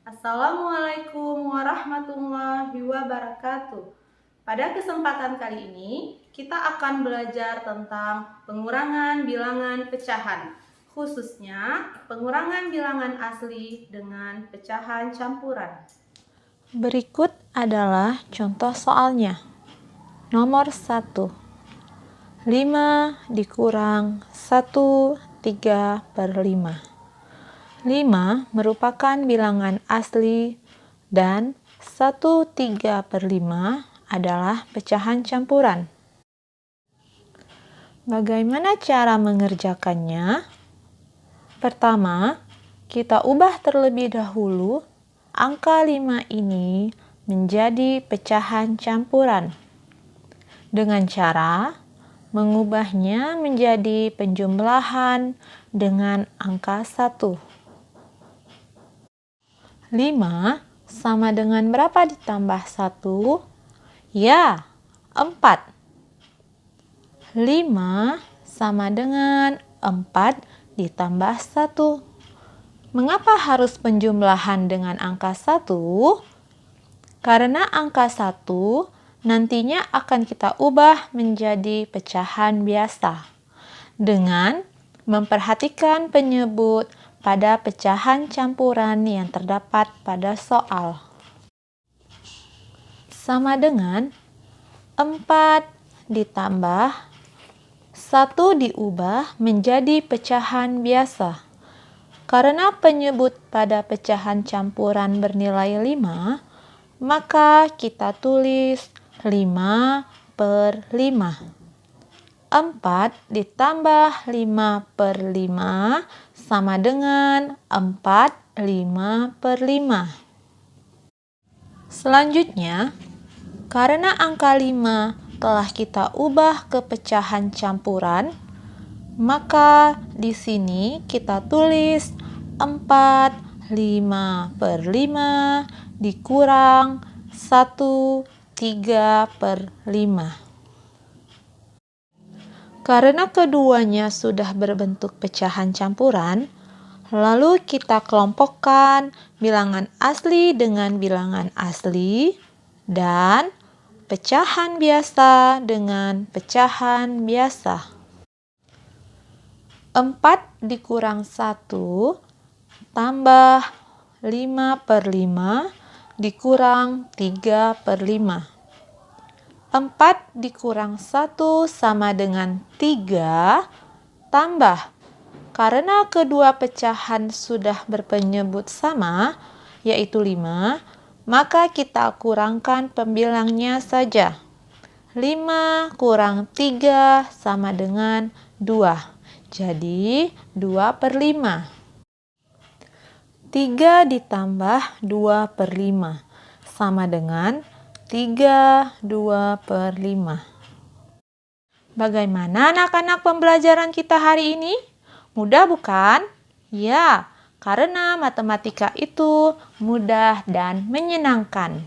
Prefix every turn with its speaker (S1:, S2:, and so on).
S1: Assalamualaikum warahmatullahi wabarakatuh. Pada kesempatan kali ini, kita akan belajar tentang pengurangan bilangan pecahan, khususnya pengurangan bilangan asli dengan pecahan campuran.
S2: Berikut adalah contoh soalnya. Nomor 1. 5 dikurang 1/3/5. 5 merupakan bilangan asli dan 1/3/5 adalah pecahan campuran. Bagaimana cara mengerjakannya? Pertama, kita ubah terlebih dahulu angka 5 ini menjadi pecahan campuran dengan cara mengubahnya menjadi penjumlahan dengan angka 1. 5 sama dengan berapa ditambah 1? Ya, 4. 5 sama dengan 4 ditambah 1. Mengapa harus penjumlahan dengan angka 1? Karena angka 1 nantinya akan kita ubah menjadi pecahan biasa dengan memperhatikan penyebut pada pecahan campuran yang terdapat pada soal. Sama dengan 4 ditambah 1 diubah menjadi pecahan biasa. Karena penyebut pada pecahan campuran bernilai 5, maka kita tulis 5/5. 4 ditambah 5/5 sama dengan 4/5/5. Selanjutnya, karena angka 5 telah kita ubah ke pecahan campuran, maka di sini kita tulis 4/5/5 dikurang 1/3/5. Karena keduanya sudah berbentuk pecahan campuran, lalu kita kelompokkan bilangan asli dengan bilangan asli dan pecahan biasa dengan pecahan biasa. 4 dikurang 1 tambah 5/5 dikurang 3/5. 4 dikurang 1 sama dengan 3 tambah. Karena kedua pecahan sudah berpenyebut sama, yaitu 5, maka kita kurangkan pembilangnya saja. 5 kurang 3 sama dengan 2. Jadi 2/5. 3 ditambah 2/5 sama dengan 3/2/5. Bagaimana anak-anak pembelajaran kita hari ini? Mudah bukan? Ya, karena matematika itu mudah dan menyenangkan.